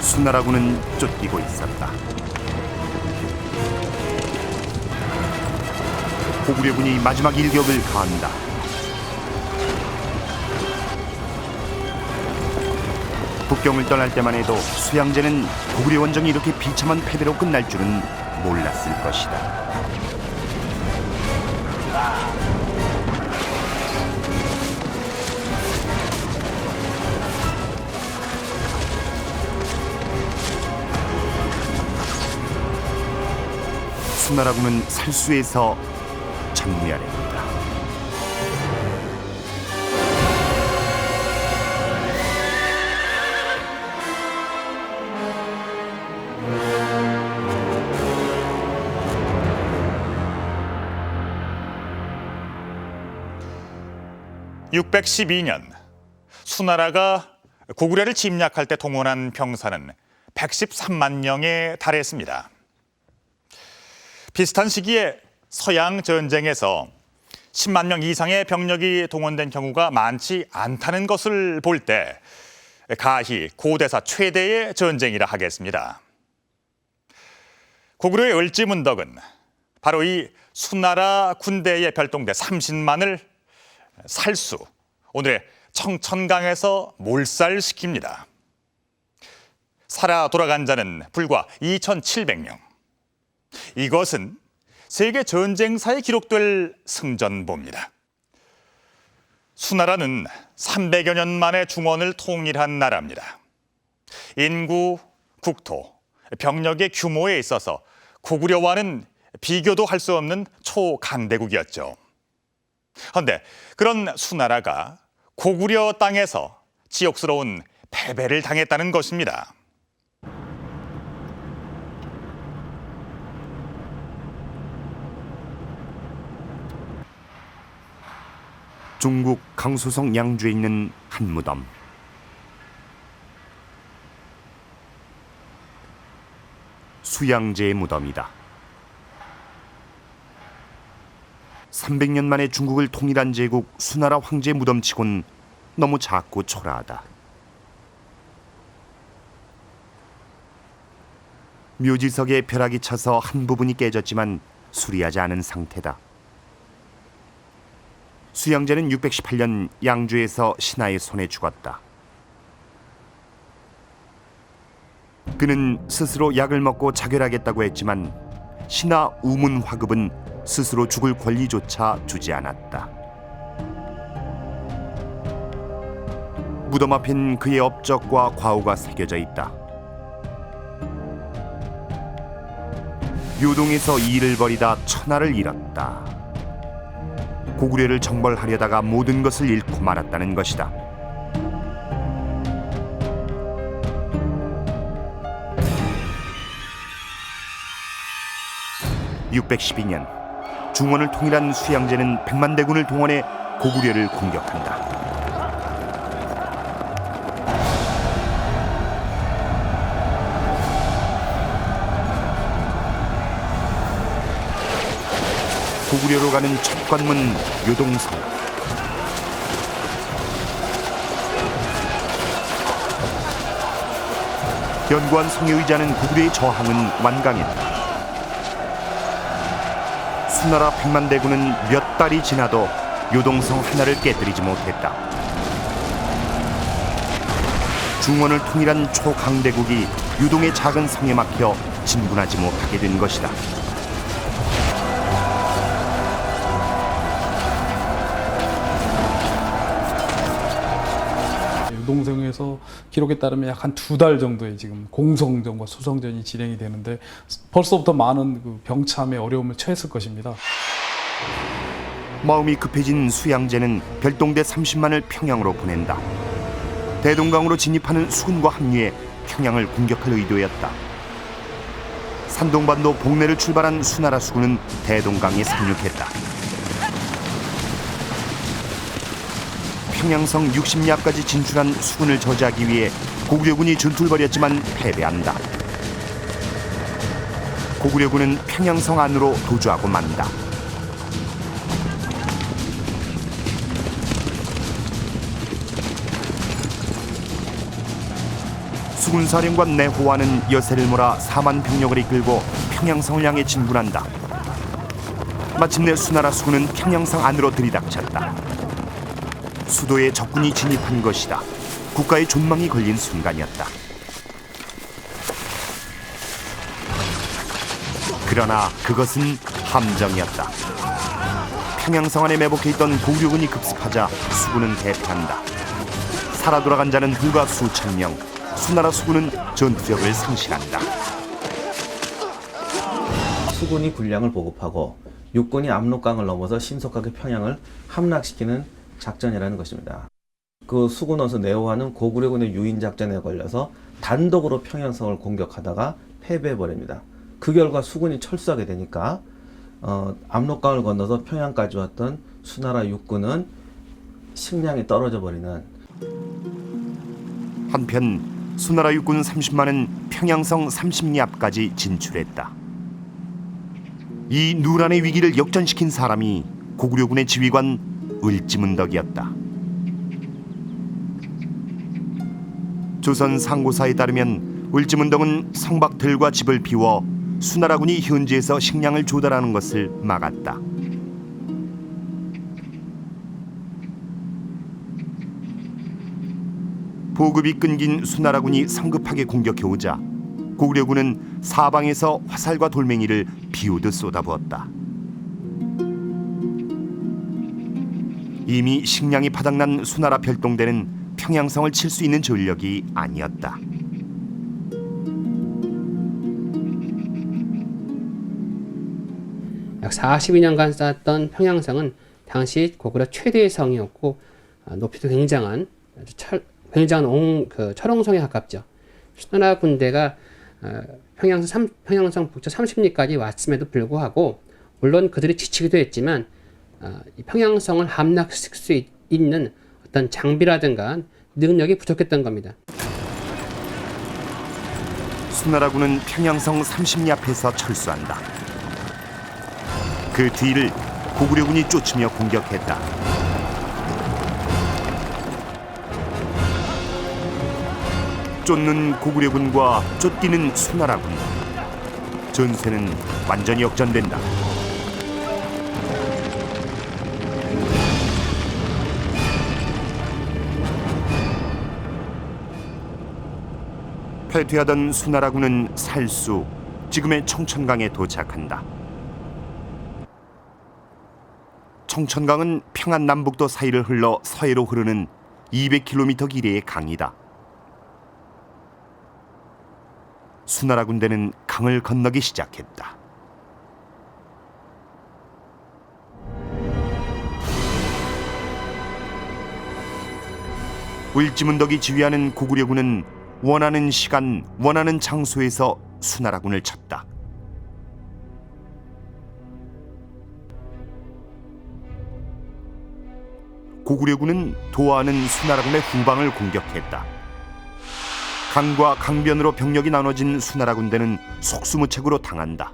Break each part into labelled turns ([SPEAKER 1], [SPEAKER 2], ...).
[SPEAKER 1] 수나라군은 쫓기고 있었다. 고구려군이 마지막 일격을 가한다. 북경을 떠날 때만 해도 수양제는 고구려 원정이 이렇게 비참한 패배로 끝날 줄은 몰랐을 것이다. 수나라군은 살수에서 전무야래입니다.
[SPEAKER 2] (612년) 수나라가 고구려를 침략할 때 동원한 병사는 113만 명에 달했습니다. 비슷한 시기에 서양 전쟁에서 10만 명 이상의 병력이 동원된 경우가 많지 않다는 것을 볼 때 가히 고대사 최대의 전쟁이라 하겠습니다. 고구려의 을지문덕은 바로 이 수나라 군대의 별동대 30만을 살수, 오늘의 청천강에서 몰살시킵니다. 살아 돌아간 자는 불과 2,700명. 이것은 세계 전쟁사에 기록될 승전보입니다. 수나라는 300여 년 만에 중원을 통일한 나라입니다. 인구, 국토, 병력의 규모에 있어서 고구려와는 비교도 할 수 없는 초강대국이었죠. 그런데 그런 수나라가 고구려 땅에서 지옥스러운 패배를 당했다는 것입니다.
[SPEAKER 1] 중국 강수성 양주에 있는 한 무덤. 수양제의 무덤이다. 300년 만에 중국을 통일한 제국 수나라 황제 무덤치곤 너무 작고 초라하다. 묘지석에 벼락이 차서 한 부분이 깨졌지만 수리하지 않은 상태다. 수양제는 618년 양주에서 신하의 손에 죽었다. 그는 스스로 약을 먹고 자결하겠다고 했지만 신하 우문화급은 스스로 죽을 권리조차 주지 않았다. 무덤 앞엔 그의 업적과 과오가 새겨져 있다. 요동에서 일을 벌이다 천하를 잃었다. 고구려를 정벌하려다가 모든 것을 잃고 말았다는 것이다. (612년) 중원을 통일한 수양제는 100만 대군을 동원해 고구려를 공격한다. 고구려로 가는 첫 관문 요동성. 견고한 성에 의지하는 고구려의 저항은 완강했다. 수나라 100만 대군은 몇 달이 지나도 요동성 하나를 깨뜨리지 못했다. 중원을 통일한 초강대국이 요동의 작은 성에 막혀 진군하지 못하게 된 것이다.
[SPEAKER 3] 요동성에서 기록에 따르면 약 한 2달 정도의 지금 공성전과 수성전이 진행이 되는데 벌써부터 많은 그 병참에 어려움을 처했을 것입니다.
[SPEAKER 1] 마음이 급해진 수양제는 별동대 30만을 평양으로 보낸다. 대동강으로 진입하는 수군과 합류해 평양을 공격할 의도였다. 산동반도 복내를 출발한 수나라 수군은 대동강에 상륙했다. 평양성 60리앞까지 진출한 수군을 저지하기 위해 고구려군이 전투를 벌였지만 패배한다. 고구려군은 평양성 안으로 도주하고 만다. 수군사령관 내호와는 여세를 몰아 4만 병력을 이끌고 평양성을 향해 진군한다. 마침내 수나라 수군은 평양성 안으로 들이닥쳤다. 수도에 적군이 진입한 것이다. 국가의 존망이 걸린 순간이었다. 그러나 그것은 함정이었다. 평양성 안에 매복해 있던 고구려군이 급습하자 수군은 대패한다. 살아 돌아간 자는 불과 수천 명. 수나라 수군은 전투력을 상실한다.
[SPEAKER 4] 수군이 군량을 보급하고 육군이 압록강을 넘어서 신속하게 평양을 함락시키는 작전이라는 것입니다. 그 수군 원수 내호와는 고구려군의 유인 작전에 걸려서 단독으로 평양성을 공격하다가 패배해버립니다. 그 결과 수군이 철수하게 되니까 압록강을 건너서 평양까지 왔던 수나라 육군은 식량이 떨어져 버리는.
[SPEAKER 1] 한편 수나라 육군 30만은 평양성 30리 앞까지 진출했다. 이 누란의 위기를 역전시킨 사람이 고구려군의 지휘관 을지문덕이었다. 조선 상고사에 따르면 을지문덕은 성박들과 집을 비워 수나라군이 현지에서 식량을 조달하는 것을 막았다. 보급이 끊긴 수나라군이 성급하게 공격해오자 고구려군은 사방에서 화살과 돌멩이를 비오듯 쏟아부었다. 이미 식량이 바닥난 수나라 별동대는 평양성을 칠 수 있는 전력이 아니었다.
[SPEAKER 5] 약 42년간 쌓았던 평양성은 당시 고구려 최대의 성이었고 높이도 굉장한 철옹성에 가깝죠. 수나라 군대가 평양성 북쪽 30리까지 왔음에도 불구하고 물론 그들이 지치기도 했지만 이 평양성을 함락시킬 수 있는 어떤 장비라든가 능력이 부족했던 겁니다.
[SPEAKER 1] 수나라군은 평양성 30리 앞에서 철수한다. 그 뒤를 고구려군이 쫓으며 공격했다. 쫓는 고구려군과 쫓기는 수나라군. 전세는 완전히 역전된다. 패퇴하던 수나라군은 살수, 지금의 청천강에 도착한다. 청천강은 평안 남북도 사이를 흘러 서해로 흐르는 200km 길이의 강이다. 수나라 군대는 강을 건너기 시작했다. 을지문덕이 지휘하는 고구려군은 원하는 시간, 원하는 장소에서 수나라군을 쳤다. 고구려군은 도하는 수나라군의 후방을 공격했다. 강과 강변으로 병력이 나눠진 수나라 군대는 속수무책으로 당한다.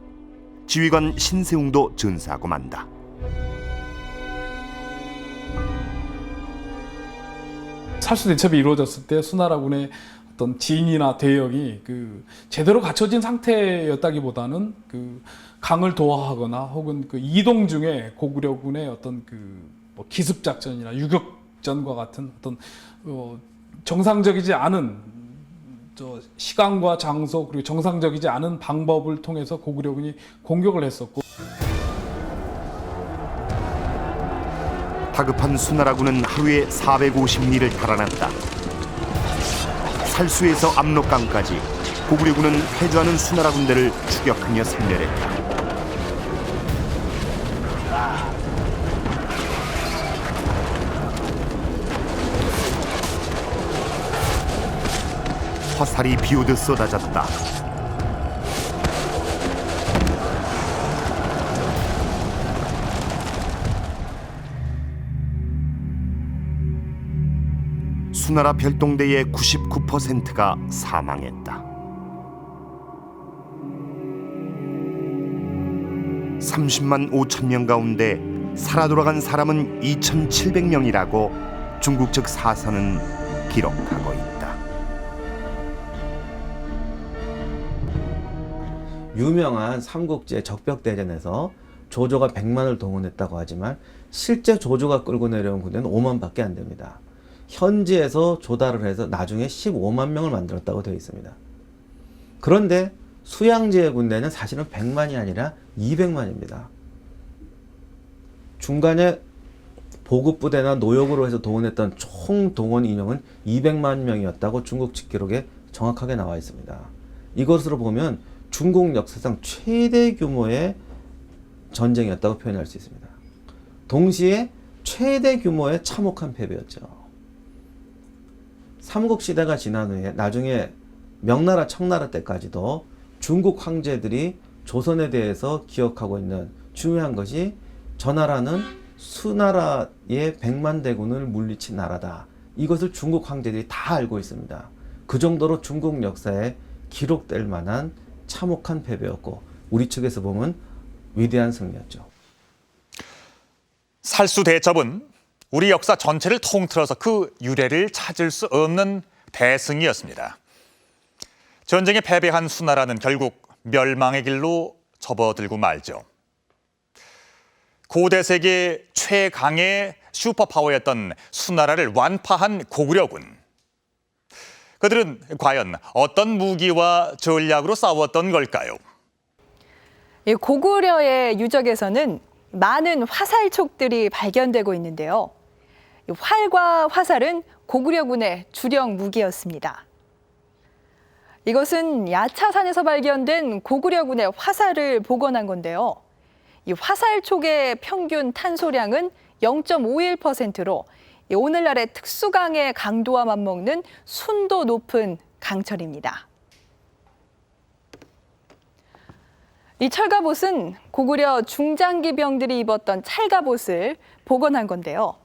[SPEAKER 1] 지휘관 신세웅도 전사하고 만다.
[SPEAKER 3] 살수 대첩이 이루어졌을 때 수나라군의 어떤 진이나 대역이 제대로 갖춰진 상태였다기보다는 강을 도하하거나 혹은 이동 중에 고구려군의 어떤 뭐 기습 작전이나 유격전과 같은 어떤 정상적이지 않은 시간과 장소 그리고 정상적이지 않은 방법을 통해서 고구려군이 공격을 했었고,
[SPEAKER 1] 다급한 수나라군은 하루에 450리를 달아났다. 살수에서 압록강까지 고구려군은 패주하는 수나라 군대를 추격하며 섬멸했다. 화살이 비오듯 쏟아졌다. 수나라 별동대의 99%가 사망했다. 30만 5천 명 가운데 살아 돌아간 사람은 2,700명이라고 중국 측 사서는 기록하고 있다.
[SPEAKER 4] 유명한 삼국지의 적벽대전에서 조조가 100만을 동원했다고 하지만 실제 조조가 끌고 내려온 군대는 5만밖에 안 됩니다. 현지에서 조달을 해서 나중에 15만 명을 만들었다고 되어 있습니다. 그런데 수양제의 군대는 사실은 100만이 아니라 200만입니다. 중간에 보급부대나 노역으로 해서 동원했던 총 동원 인원은 200만 명이었다고 중국 직기록에 정확하게 나와 있습니다. 이것으로 보면 중국 역사상 최대 규모의 전쟁이었다고 표현할 수 있습니다. 동시에 최대 규모의 참혹한 패배였죠. 삼국시대가 지난 후에 나중에 명나라, 청나라 때까지도 중국 황제들이 조선에 대해서 기억하고 있는 중요한 것이 저 나라는 수나라의 100만 대군을 물리친 나라다. 이것을 중국 황제들이 다 알고 있습니다. 그 정도로 중국 역사에 기록될 만한 참혹한 패배였고 우리 측에서 보면 위대한 승리였죠.
[SPEAKER 2] 살수대첩은 우리 역사 전체를 통틀어서 그 유래를 찾을 수 없는 대승이었습니다. 전쟁에 패배한 수나라는 결국 멸망의 길로 접어들고 말죠. 고대 세계 최강의 슈퍼파워였던 수나라를 완파한 고구려군. 그들은 과연 어떤 무기와 전략으로 싸웠던 걸까요?
[SPEAKER 6] 이 고구려의 유적에서는 많은 화살촉들이 발견되고 있는데요. 이 활과 화살은 고구려군의 주력 무기였습니다. 이것은 야차산에서 발견된 고구려군의 화살을 복원한 건데요. 이 화살촉의 평균 탄소량은 0.51%로 오늘날의 특수강의 강도와 맞먹는 순도 높은 강철입니다. 이 철갑옷은 고구려 중장기병들이 입었던 찰갑옷을 복원한 건데요.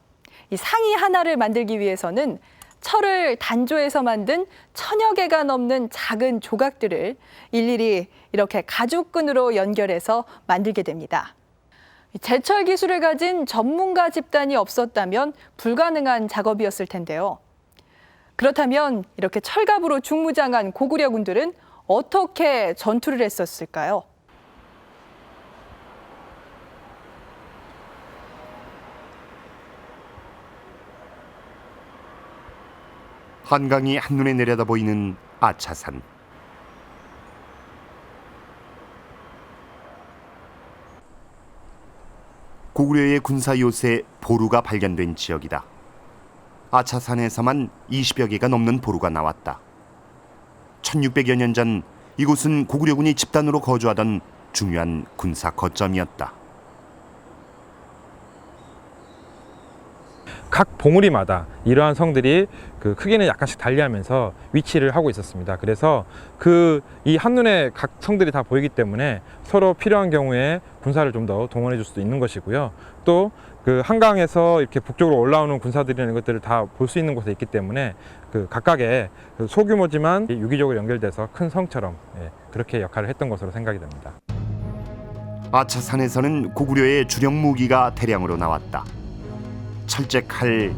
[SPEAKER 6] 이 상의 하나를 만들기 위해서는 철을 단조해서 만든 1000여 개가 넘는 작은 조각들을 일일이 이렇게 가죽끈으로 연결해서 만들게 됩니다. 제철 기술을 가진 전문가 집단이 없었다면 불가능한 작업이었을 텐데요. 그렇다면 이렇게 철갑으로 중무장한 고구려 군들은 어떻게 전투를 했었을까요?
[SPEAKER 1] 한강이 한눈에 내려다 보이는 아차산. 고구려의 군사 요새 보루가 발견된 지역이다. 아차산에서만 20여 개가 넘는 보루가 나왔다. 1600여 년 전 이곳은 고구려군이 집단으로 거주하던 중요한 군사 거점이었다.
[SPEAKER 7] 각 봉우리마다 이러한 성들이 그 크기는 약간씩 달리하면서 위치를 하고 있었습니다. 그래서 이 한눈에 각 성들이 다 보이기 때문에 서로 필요한 경우에 군사를 좀 더 동원해 줄 수도 있는 것이고요. 또 그 한강에서 이렇게 북쪽으로 올라오는 군사들이라는 것들을 다 볼 수 있는 곳에 있기 때문에 그 각각의 소규모지만 유기적으로 연결돼서 큰 성처럼 그렇게 역할을 했던 것으로 생각이 됩니다.
[SPEAKER 1] 아차산에서는 고구려의 주력 무기가 대량으로 나왔다. 철제칼,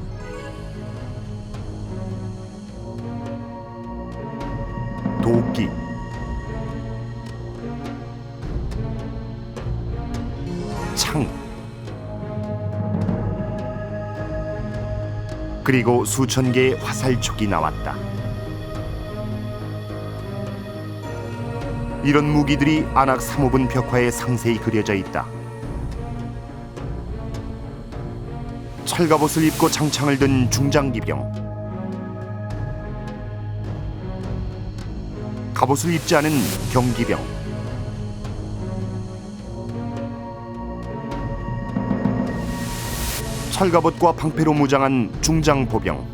[SPEAKER 1] 도끼, 창, 그리고 수천 개의 화살촉이 나왔다. 이런 무기들이 안악 3호분 벽화에 상세히 그려져 있다. 철갑옷을 입고 장창을 든 중장기병, 갑옷을 입지 않은 경기병, 철갑옷과 방패로 무장한 중장보병,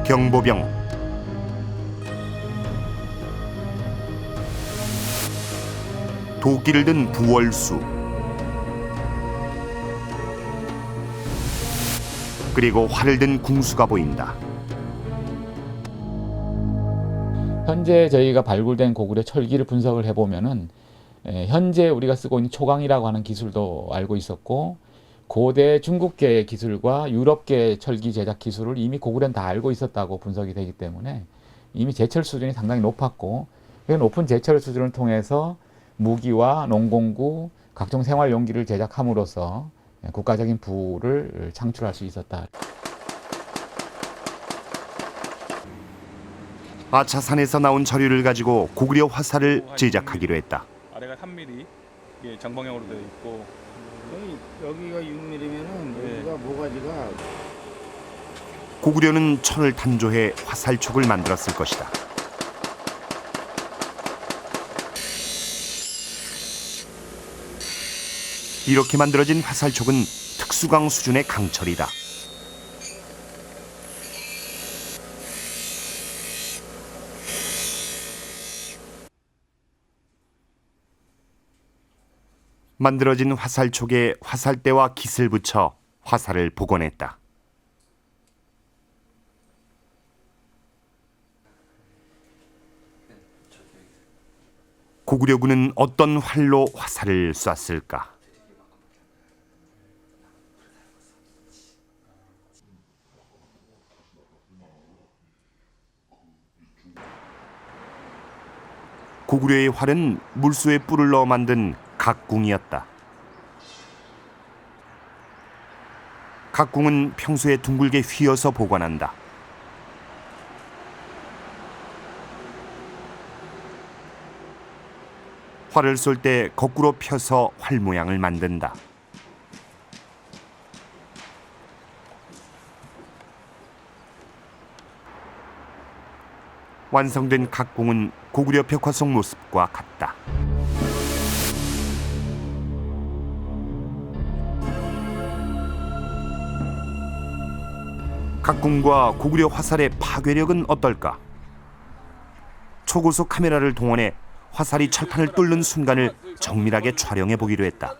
[SPEAKER 1] 경보병, 도끼를 든 부월수, 그리고 활을 든 궁수가 보인다.
[SPEAKER 8] 현재 저희가 발굴된 고구려 철기를 분석을 해보면은 현재 우리가 쓰고 있는 초강이라고 하는 기술도 알고 있었고, 고대 중국계의 기술과 유럽계 철기 제작 기술을 이미 고구려는 다 알고 있었다고 분석이 되기 때문에 이미 제철 수준이 상당히 높았고, 그 높은 제철 수준을 통해서 무기와 농공구, 각종 생활용기를 제작함으로써 국가적인 부를 창출할 수 있었다.
[SPEAKER 1] 아차산에서 나온 자료를 가지고 고구려 화살을 제작하기로 했다.
[SPEAKER 9] 아래가 3mm, 이게 정방형으로 되어 있고
[SPEAKER 10] 여기가 6mm면은 여기가 모가지가
[SPEAKER 1] 고구려는 철을 탄조해 화살촉을 만들었을 것이다. 이렇게 만들어진 화살촉은 특수강 수준의 강철이다. 만들어진 화살촉에 화살대와 깃을 붙여 화살을 복원했다. 고구려군은 어떤 활로 화살을 쐈을까? 고구려의 활은 물소에 뿔을 넣어 만든 각궁이었다. 각궁은 평소에 둥글게 휘어서 보관한다. 활을 쏠 때 거꾸로 펴서 활 모양을 만든다. 완성된 각궁은 고구려 벽화 속 모습과 같다. 각궁과 고구려 화살의 파괴력은 어떨까? 초고속 카메라를 동원해 화살이 철판을 뚫는 순간을 정밀하게 촬영해 보기로 했다.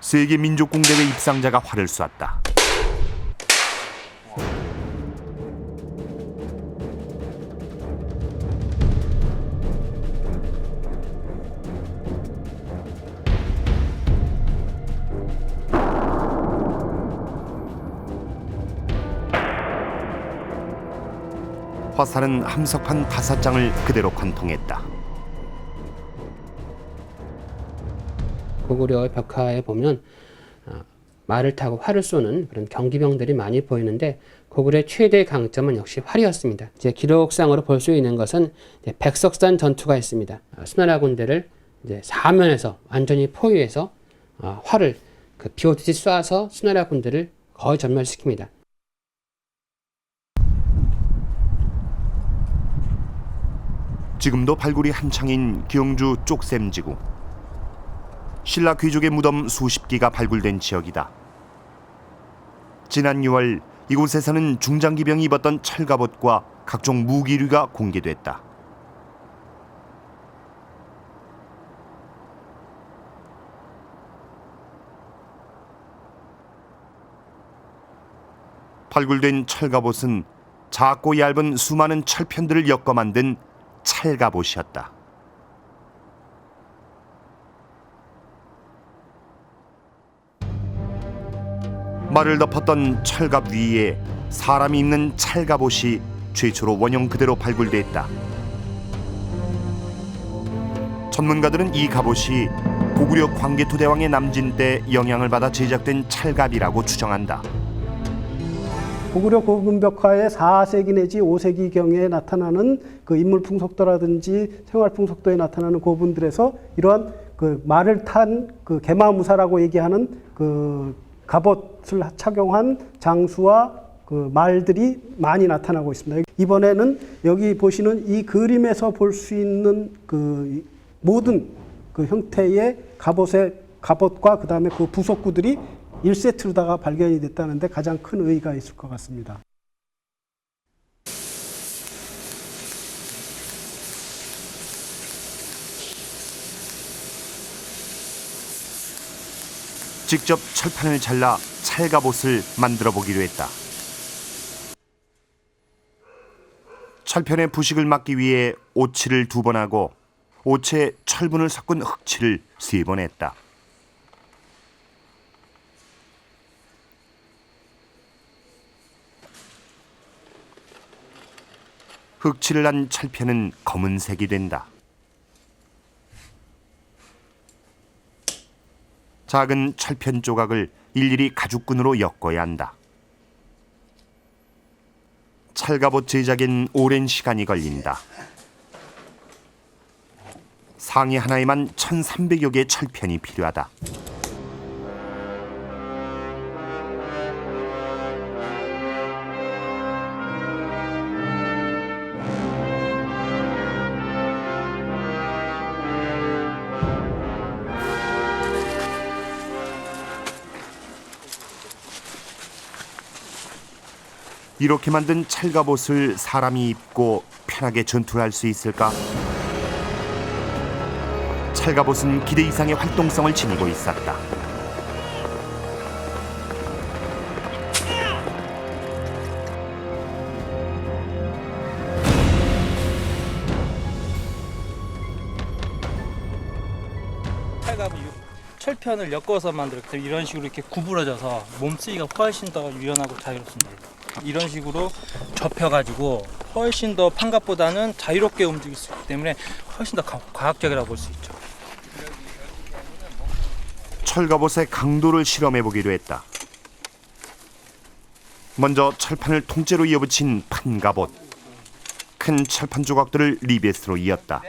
[SPEAKER 1] 세계 민족공대회 입상자가 활을 쐈다. 화살은 함석판 5장을 그대로 관통했다.
[SPEAKER 5] 고구려 벽화에 보면 말을 타고 활을 쏘는 그런 경기병들이 많이 보이는데 고구려의 최대 강점은 역시 활이었습니다. 이제 기록상으로 볼 수 있는 것은 백석산 전투가 있습니다. 수나라 군대를 이제 사면에서 완전히 포위해서 활을 비오듯이 쏴서 수나라 군대를 거의 전멸시킵니다.
[SPEAKER 1] 지금도 발굴이 한창인 경주 쪽샘지구. 신라 귀족의 무덤 수십 기가 발굴된 지역이다. 지난 6월 이곳에서는 중장기병이 입었던 철갑옷과 각종 무기류가 공개됐다. 발굴된 철갑옷은 작고 얇은 수많은 철편들을 엮어 만든 찰갑옷이었다. 말을 덮었던 철갑 위에 사람이 입는 찰갑옷이 최초로 원형 그대로 발굴됐다. 전문가들은 이 갑옷이 고구려 광개토대왕의 남진 때 영향을 받아 제작된 찰갑이라고 추정한다.
[SPEAKER 11] 고구려 고금벽화의 4세기 내지 5세기경에 나타나는 그 인물 풍속도라든지 생활 풍속도에 나타나는 고분들에서 이러한 그 말을 탄 그 개마무사라고 얘기하는 그 갑옷을 착용한 장수와 그 말들이 많이 나타나고 있습니다. 이번에는 여기 보시는 이 그림에서 볼 수 있는 그 모든 그 형태의 갑옷과 그 다음에 그 부속구들이 1세트로다가 발견이 됐다는데 가장 큰 의의가 있을 것 같습니다.
[SPEAKER 1] 직접 철판을 잘라 찰갑옷을 만들어 보기로 했다. 철편에 부식을 막기 위해 오칠을 2번 하고 오체에 철분을 섞은 흑칠을 3번 했다. 흑칠을 한 철편은 검은색이 된다. 작은 철편 조각을 일일이 가죽끈으로 엮어야 한다. 찰갑옷 제작엔 오랜 시간이 걸린다. 상의 하나에만 1,300여 개의 철편이 필요하다. 이렇게 만든 찰갑옷을 사람이 입고 편하게 전투할 수 있을까? 찰갑옷은 기대 이상의 활동성을 지니고 있었다.
[SPEAKER 12] 철편을 엮어서 만들었기 때문에 이런 식으로 이렇게 구부러져서 몸쓰기가 훨씬 더 유연하고 자유롭습니다. 이런 식으로 접혀가지고 훨씬 더 판갑보다는 자유롭게 움직일 수 있기 때문에 훨씬 더 과학적이라고 볼 수 있죠.
[SPEAKER 1] 철갑옷의 강도를 실험해 보기로 했다. 먼저 철판을 통째로 이어붙인 판갑옷. 큰 철판 조각들을 리벳으로 이었다.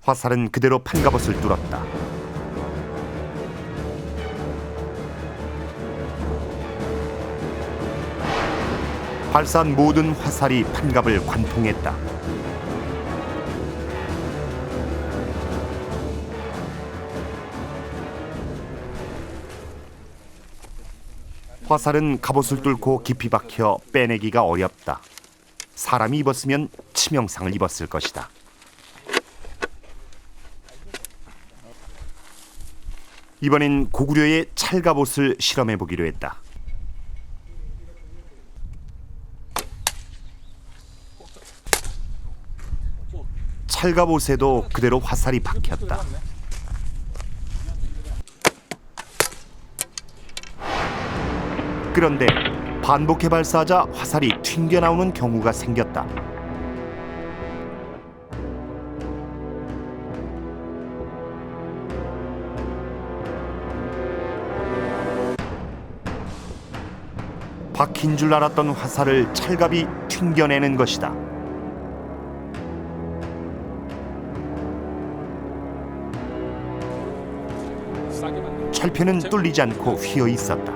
[SPEAKER 1] 화살은 그대로 판갑옷을 뚫었다. 발사한 모든 화살이 판갑을 관통했다. 화살은 갑옷을 뚫고 깊이 박혀 빼내기가 어렵다. 사람이 입었으면 치명상을 입었을 것이다. 이번엔 고구려의 찰갑옷을 실험해 보기로 했다. 찰갑옷에도 그대로 화살이 박혔다. 그런데 반복해 발사하자 화살이 튕겨나오는 경우가 생겼다. 박힌 줄 알았던 화살을 찰갑이 튕겨내는 것이다. 철편은 뚫리지 않고 휘어 있었다.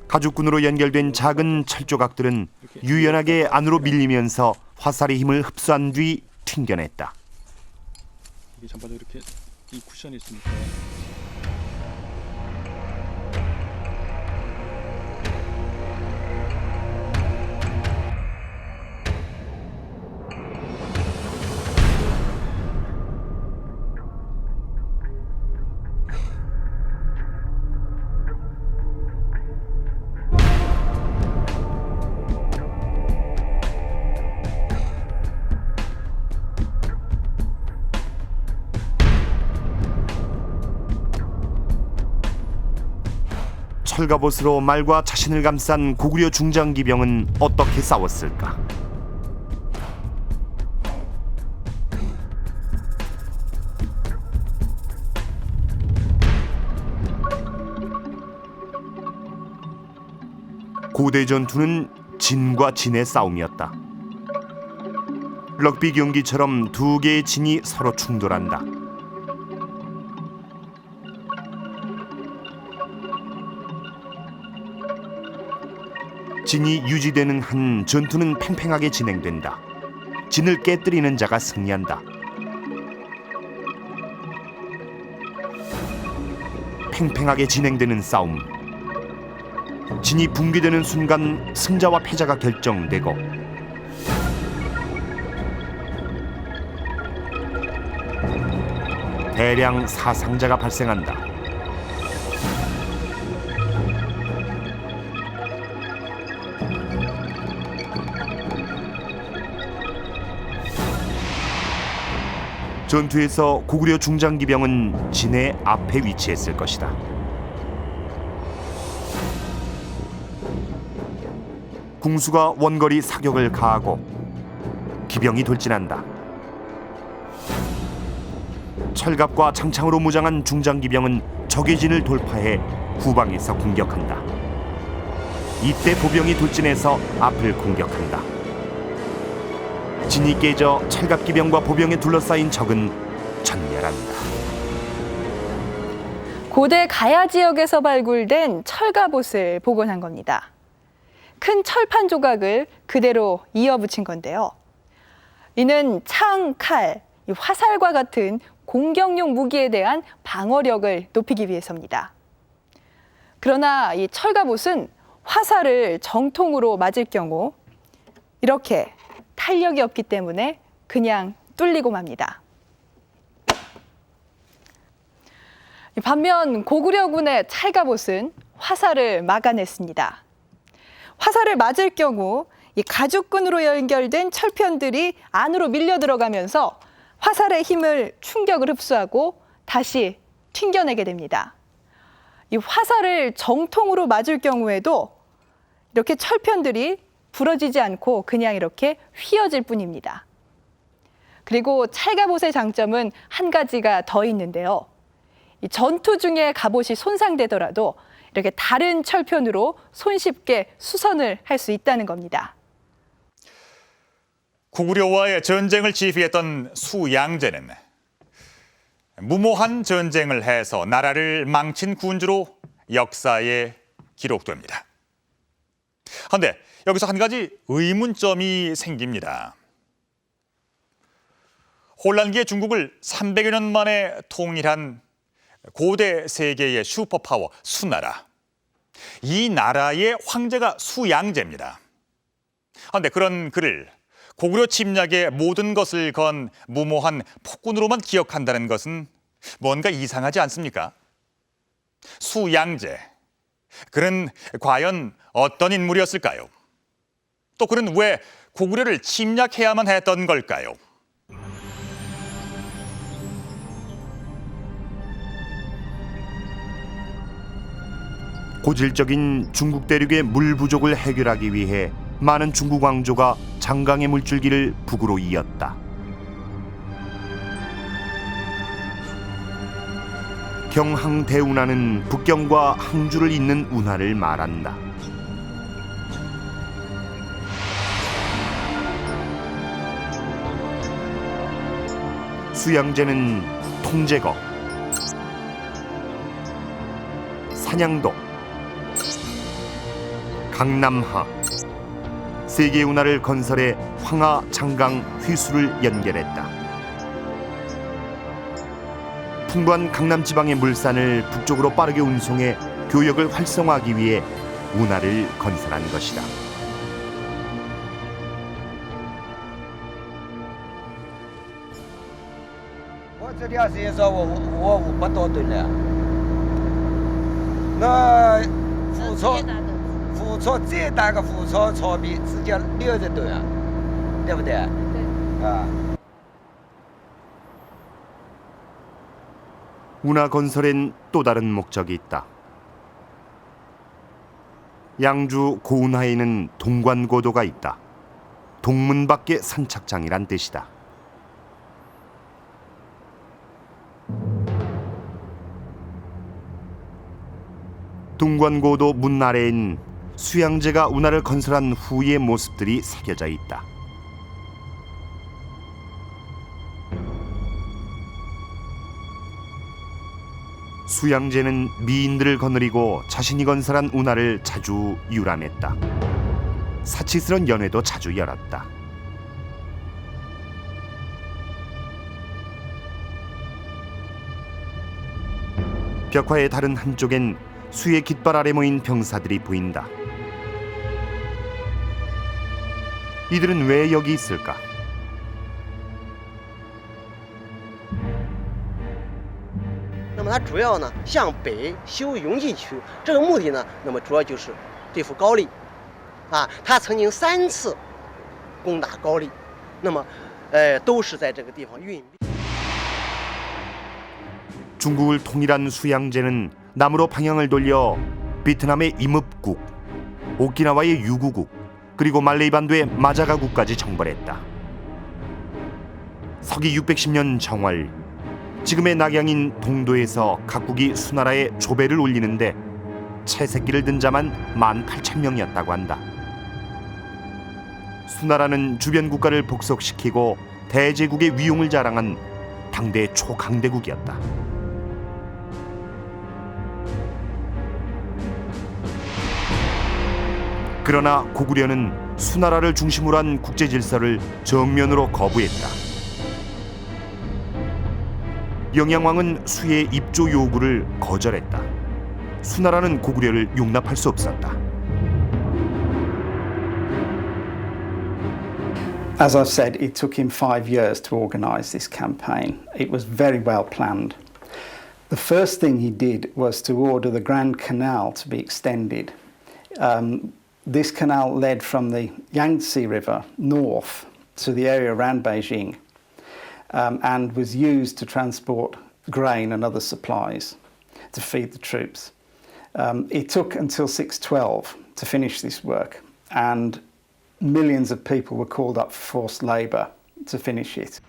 [SPEAKER 1] 가죽끈으로 연결된 작은 철조각들은 유연하게 안으로 밀리면서 화살의 힘을 흡수한 뒤 튕겨냈다.
[SPEAKER 9] 이게 전반적으로 이렇게 이 쿠션이 있으니까.
[SPEAKER 1] 철갑옷으로 말과 자신을 감싼 고구려 중장기병은 어떻게 싸웠을까? 고대 전투는 진과 진의 싸움이었다. 럭비 경기처럼 두 개의 진이 서로 충돌한다. 진이 유지되는 한 전투는 팽팽하게 진행된다. 진을 깨뜨리는 자가 승리한다. 팽팽하게 진행되는 싸움. 진이 붕괴되는 순간 승자와 패자가 결정되고 대량 사상자가 발생한다. 전투에서 고구려 중장기병은 진해 앞에 위치했을 것이다. 궁수가 원거리 사격을 가하고 기병이 돌진한다. 철갑과 장창으로 무장한 중장기병은 적의 진을 돌파해 후방에서 공격한다. 이때 보병이 돌진해서 앞을 공격한다. 진이 깨져 철갑기병과 보병에 둘러싸인 적은 전멸한다.
[SPEAKER 6] 고대 가야 지역에서 발굴된 철갑옷을 복원한 겁니다. 큰 철판 조각을 그대로 이어붙인 건데요. 이는 창, 칼, 화살과 같은 공격용 무기에 대한 방어력을 높이기 위해서입니다. 그러나 이 철갑옷은 화살을 정통으로 맞을 경우 이렇게 탄력이 없기 때문에 그냥 뚫리고 맙니다. 반면 고구려군의 철갑옷은 화살을 막아냈습니다. 화살을 맞을 경우 이 가죽끈으로 연결된 철편들이 안으로 밀려 들어가면서 화살의 힘을 충격을 흡수하고 다시 튕겨내게 됩니다. 이 화살을 정통으로 맞을 경우에도 이렇게 철편들이 부러지지 않고 그냥 이렇게 휘어질 뿐입니다. 그리고 철갑옷의 장점은 한 가지가 더 있는데요. 이 전투 중에 갑옷이 손상되더라도 이렇게 다른 철편으로 손쉽게 수선을 할 수 있다는 겁니다.
[SPEAKER 2] 고구려와의 전쟁을 지휘했던 수양제는 무모한 전쟁을 해서 나라를 망친 군주로 역사에 기록됩니다. 그런데 여기서 한 가지 의문점이 생깁니다. 혼란기의 중국을 300여 년 만에 통일한 고대 세계의 슈퍼파워 수나라. 이 나라의 황제가 수양제입니다. 그런데 그런 그를 고구려 침략의 모든 것을 건 무모한 폭군으로만 기억한다는 것은 뭔가 이상하지 않습니까? 수양제, 그는 과연 어떤 인물이었을까요? 또 그는 왜 고구려를 침략해야만 했던 걸까요?
[SPEAKER 1] 고질적인 중국 대륙의 물 부족을 해결하기 위해 많은 중국 왕조가 장강의 물줄기를 북으로 이었다. 경항대운하는 북경과 항주를 잇는 운하를 말한다. 수양제는 통제거, 산양도, 강남하, 세 개의 운하를 건설해 황하, 장강, 휘수를 연결했다. 풍부한 강남 지방의 물산을 북쪽으로 빠르게 운송해 교역을 활성화하기 위해 운하를 건설한 것이다. 운하 건설엔 또 다른 목적이 있다. 양주 고운하에는 동관고도가 있다. 동문 밖의 선착장이란 뜻이다. 동관고도 문 아래엔 수양제가 운하를 건설한 후의 모습들이 새겨져 있다. 수양제는 미인들을 거느리고 자신이 건설한 운하를 자주 유람했다. 사치스러운 연회도 자주 열었다. 벽화의 다른 한쪽엔 수의 깃발 아래 모인 병사들이 보인다. 이들은 왜 여기 있을까?
[SPEAKER 13] 它主要呢向北修永济区，这个目的呢，那么主要就是对付高丽，他曾经3次攻打高丽，那么都是在这个地方运兵。
[SPEAKER 1] 중국을 통일한 수양제는 남으로 방향을 돌려 베트남의 임읍국, 오키나와의 유구국, 그리고 말레이반도의 마자가국까지 정벌했다. 서기 610년 정월, 지금의 낙양인 동도에서 각국이 수나라에 조배를 올리는데 채새끼를 든 자만 18,000명이었다고 한다. 수나라는 주변 국가를 복속시키고 대제국의 위용을 자랑한 당대 초강대국이었다. 그러나 고구려는 수나라를 중심으로 한 국제 질서를 정면으로 거부했다. 영양왕은 수의 입조 요구를 거절했다. 수나라는 고구려를 용납할 수 없었다.
[SPEAKER 14] As I've said, it took him 5 years to organise this campaign. It was very well planned. The first thing he did was to order the Grand Canal to be extended. This canal led from the Yangtze River north to the area around Beijing and was used to transport grain and other supplies to feed the troops. It took until 612 to finish this work, and millions of people were called up for forced labour to finish it.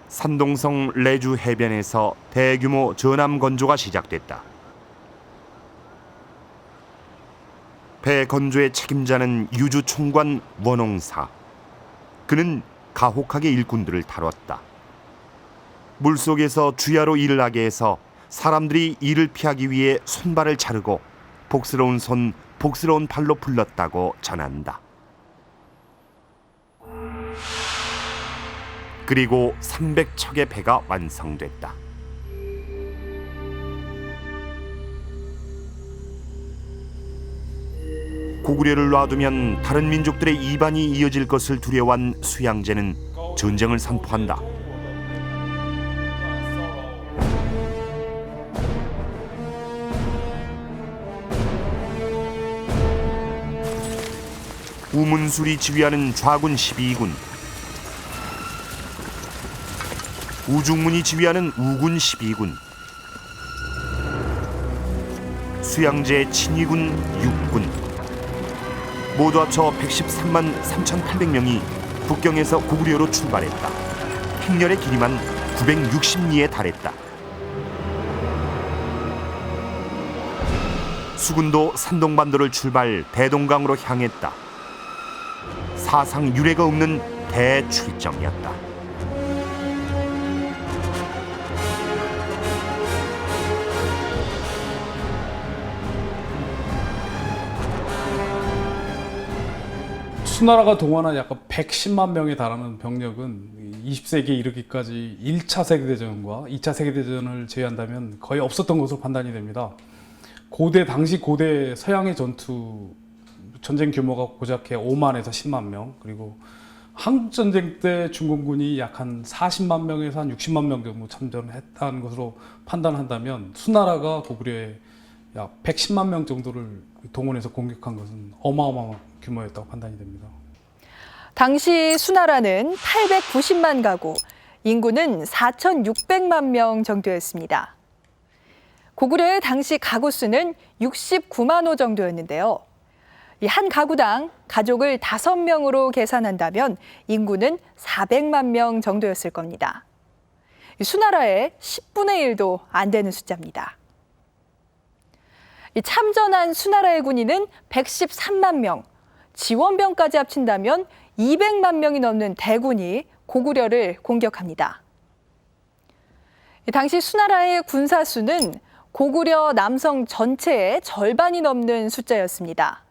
[SPEAKER 1] 산동성 레주 해변에서 대규모 전함 건조가 시작됐다. 배 건조의 책임자는 유주 총관 원홍사. 그는 가혹하게 일꾼들을 다뤘다. 물속에서 주야로 일을 하게 해서 사람들이 이를 피하기 위해 손발을 자르고 복스러운 손, 복스러운 발로 불렀다고 전한다. 그리고 300척의 배가 완성됐다. 고구려를 놔두면 다른 민족들의 이반이 이어질 것을 두려워한 수양제는 전쟁을 선포한다. 우문술이 지휘하는 좌군 12군, 우중문이 지휘하는 우군 12군, 수양제 친위군 6군, 모두 합쳐 113만 3,800명이 북경에서 고구려로 출발했다. 행렬의 길이만 960리에 달했다. 수군도 산동반도를 출발 대동강으로 향했다. 사상 유례가 없는 대출정이었다.
[SPEAKER 3] 수나라가 동원한 약간 110만 명에 달하는 병력은 20세기에 이르기까지 1차 세계대전과 2차 세계대전을 제외한다면 거의 없었던 것으로 판단이 됩니다. 당시 고대 서양의 전쟁 규모가 고작 5만에서 10만 명, 그리고 한국전쟁 때 중공군이 약 한 40만 명에서 한 60만 명 정도 참전을 했다는 것으로 판단한다면 수나라가 고구려에 약 110만 명 정도를 동원해서 공격한 것은 어마어마한 규모였다고 판단이 됩니다.
[SPEAKER 6] 당시 수나라는 890만 가구, 인구는 4,600만 명 정도였습니다. 고구려의 당시 가구 수는 69만 호 정도였는데요. 이 한 가구당 가족을 5명으로 계산한다면 인구는 400만 명 정도였을 겁니다. 수나라의 10분의 1도 안 되는 숫자입니다. 참전한 수나라의 군인은 113만 명, 지원병까지 합친다면 200만 명이 넘는 대군이 고구려를 공격합니다. 당시 수나라의 군사 수는 고구려 남성 전체의 절반이 넘는 숫자였습니다.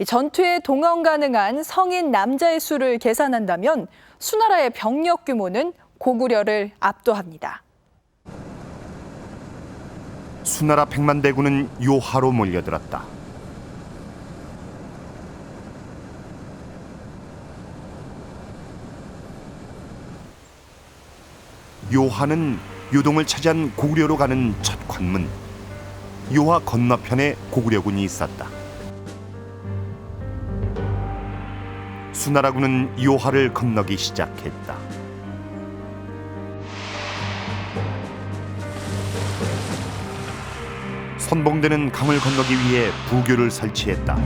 [SPEAKER 6] 전투에 동원 가능한 성인 남자의 수를 계산한다면 수나라의 병력 규모는 고구려를 압도합니다.
[SPEAKER 1] 수나라 100만 대군은 요하로 몰려들었다. 요하는 요동을 차지한 고구려로 가는 첫 관문, 요하 건너편에 고구려군이 있었다. 수나라군은 요하를 건너기 시작했다. 선봉대는 강을 건너기 위해 부교를 설치했다.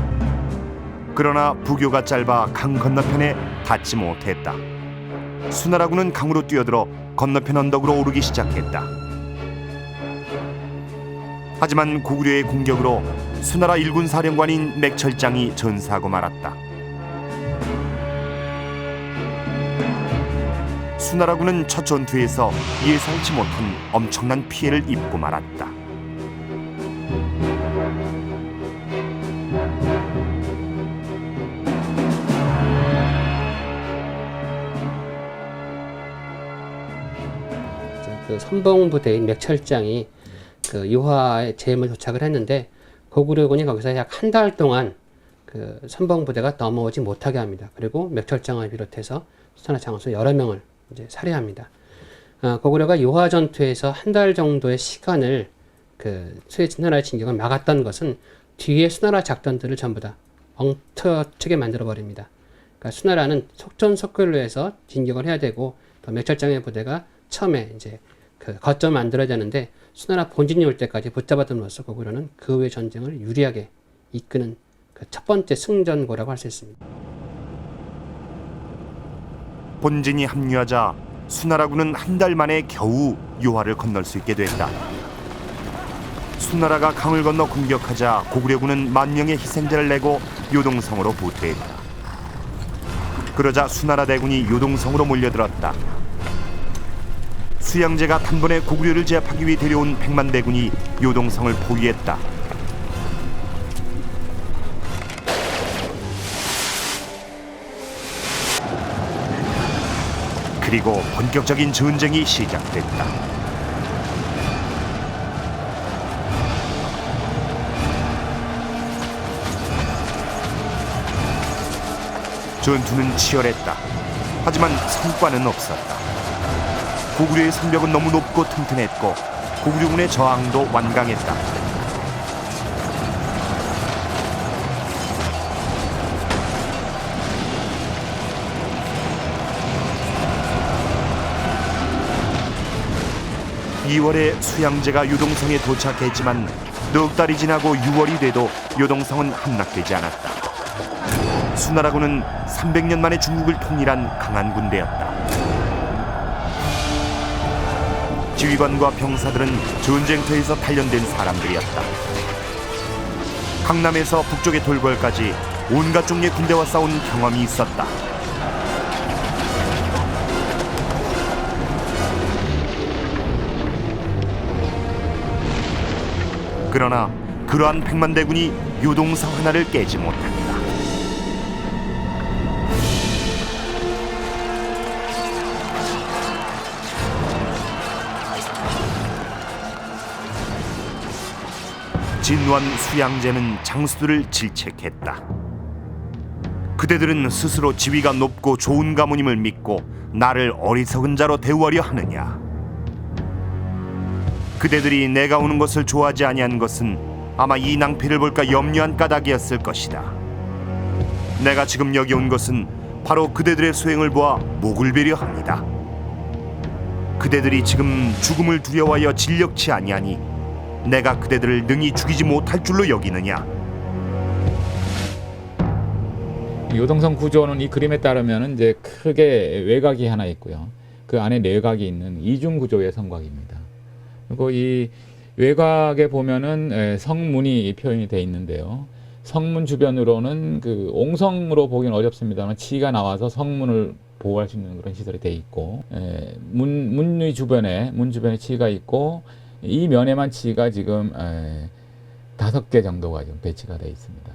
[SPEAKER 1] 그러나 부교가 짧아 강 건너편에 닿지 못했다. 수나라군은 강으로 뛰어들어 건너편 언덕으로 오르기 시작했다. 하지만 고구려의 공격으로 수나라 일군 사령관인 맥철장이 전사하고 말았다. 수나라군은 첫 전투에서 예상치 못한 엄청난 피해를 입고 말았다.
[SPEAKER 5] 그 선봉부대인 맥철장이 그 유화의 제임을 도착을 했는데 고구려군이 거기서 약 한 달 동안 그 선봉부대가 넘어오지 못하게 합니다. 그리고 맥철장을 비롯해서 수나라 장수 여러 명을 이제 살해합니다. 고구려가 유화 전투에서 한 달 정도의 시간을 그 수나라의 진격을 막았던 것은 뒤에 수나라 작전들을 전부 다 엉터치게 만들어 버립니다. 그러니까 수나라는 속전속결로 해서 진격을 해야 되고 또 맥철장의 부대가 처음에 이제 그 거점을 만들어야 되는데 수나라 본진이 올 때까지 붙잡아둠으로써 고구려는 그 후의 전쟁을 유리하게 이끄는 그 첫 번째 승전고라고 할 수 있습니다.
[SPEAKER 1] 본진이 합류하자 수나라군은 한 달 만에 겨우 유화를 건널 수 있게 됐다. 수나라가 강을 건너 공격하자 고구려군은 만 명의 희생자를 내고 요동성으로 후퇴했다. 그러자 수나라 대군이 요동성으로 몰려들었다. 수양제가 단번에 고구려를 제압하기 위해 데려온 백만 대군이 요동성을 포위했다. 그리고 본격적인 전쟁이 시작됐다. 전투는 치열했다. 하지만 성과는 없었다. 고구려의 성벽은 너무 높고 튼튼했고 고구려군의 저항도 완강했다. (2월에) 수양제가 요동성에 도착했지만 넉 달이 지나고 (6월이) 돼도 요동성은 함락되지 않았다. 수나라군은 300년 만에 중국을 통일한 강한 군대였다. 지휘관과 병사들은 전쟁터에서 단련된 사람들이었다. 강남에서 북쪽의 돌궐까지 온갖 종류의 군대와 싸운 경험이 있었다. 그러나 그러한 백만 대군이 요동성 하나를 깨지 못한다. 진노한 수양제는 장수들을 질책했다. 그대들은 스스로 지위가 높고 좋은 가문임을 믿고 나를 어리석은 자로 대우하려 하느냐. 그대들이 내가 오는 것을 좋아하지 아니한 것은 아마 이 낭패를 볼까 염려한 까닭이었을 것이다. 내가 지금 여기 온 것은 바로 그대들의 소행을 보아 목을 베려 합니다. 그대들이 지금 죽음을 두려워하여 진력치 아니하니 내가 그대들을 능히 죽이지 못할 줄로 여기느냐.
[SPEAKER 8] 요동성 구조는 이 그림에 따르면 이제 크게 외곽이 하나 있고요. 그 안에 내곽이 있는 이중 구조의 성곽입니다. 그리고 이 외곽에 보면은 성문이 표현이 되어 있는데요. 성문 주변으로는 그 옹성으로 보기는 어렵습니다만 치가 나와서 성문을 보호할 수 있는 그런 시설이 되어 있고, 문 주변에 치가 있고, 이 면에만 치가 지금 5개 정도가 지금 배치가 되어 있습니다.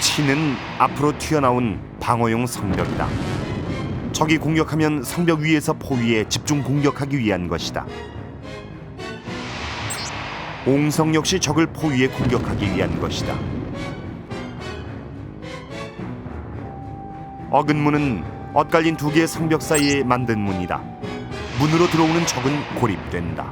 [SPEAKER 1] 치는 앞으로 튀어나온 방어용 성벽이다. 적이 공격하면 성벽 위에서 포위해 집중 공격하기 위한 것이다. 옹성 역시 적을 포위해 공격하기 위한 것이다. 어근문은 엇갈린 2개의 성벽 사이에 만든 문이다. 문으로 들어오는 적은 고립된다.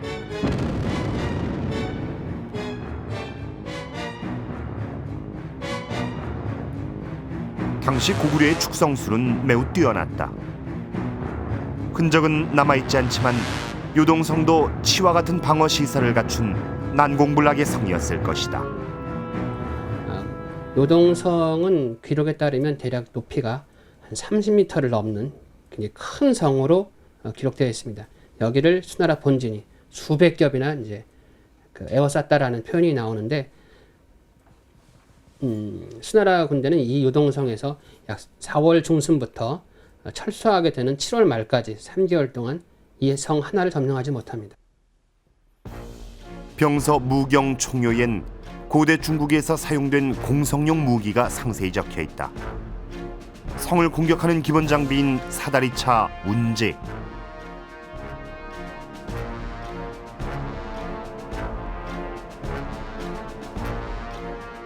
[SPEAKER 1] 당시 고구려의 축성술은 매우 뛰어났다. 흔적은 남아있지 않지만 요동성도 치와 같은 방어 시설을 갖춘 난공불락의 성이었을 것이다.
[SPEAKER 5] 요동성은 기록에 따르면 대략 높이가 한 30m를 넘는 굉장히 큰 성으로 기록되어 있습니다. 여기를 수나라 본진이 수백 겹이나 이제 에워쌌다라는 표현이 나오는데, 수나라 군대는 이 요동성에서 약 4월 중순부터 철수하게 되는 7월 말까지 3개월 동안 이 성 하나를 점령하지 못합니다.
[SPEAKER 1] 병서 무경 총요엔 고대 중국에서 사용된 공성용 무기가 상세히 적혀 있다. 성을 공격하는 기본 장비인 사다리차 운제,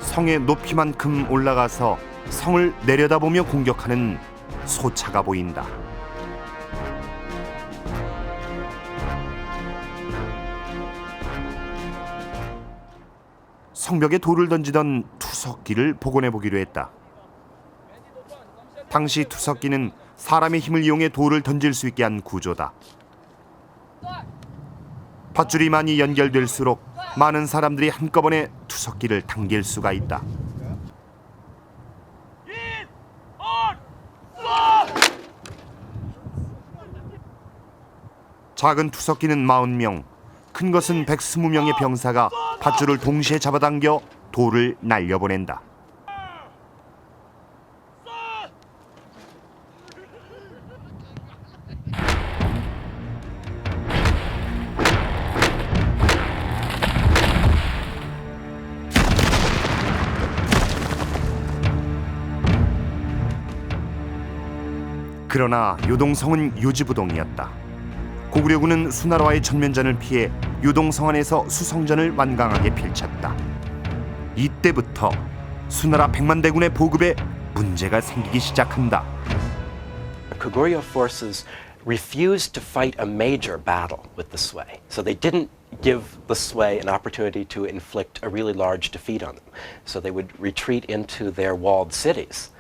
[SPEAKER 1] 성의 높이만큼 올라가서 성을 내려다보며 공격하는 소차가 보인다. 성벽에 돌을 던지던 투석기를 복원해 보기로 했다. 당시 투석기는 사람의 힘을 이용해 돌을 던질 수 있게 한 구조다. 밧줄이 많이 연결될수록 많은 사람들이 한꺼번에 투석기를 당길 수가 있다. 작은 투석기는 40명, 큰 것은 120명의 병사가 밧줄을 동시에 잡아당겨 돌을 날려보낸다. 그러나 요동성은 요지부동이었다. 고구려군은 수나라와의 전면전을 피해 요동성 안에서 수성전을 완강하게 펼쳤다. 이때부터 수나라 백만대군의 보급에 문제가 생기기 시작한다.
[SPEAKER 15] Goguryeo forces refused to fight a major battle with the Sui, so they didn't give the Sui an opportunity to inflict a really large defeat on them. So they would retreat into their walled cities,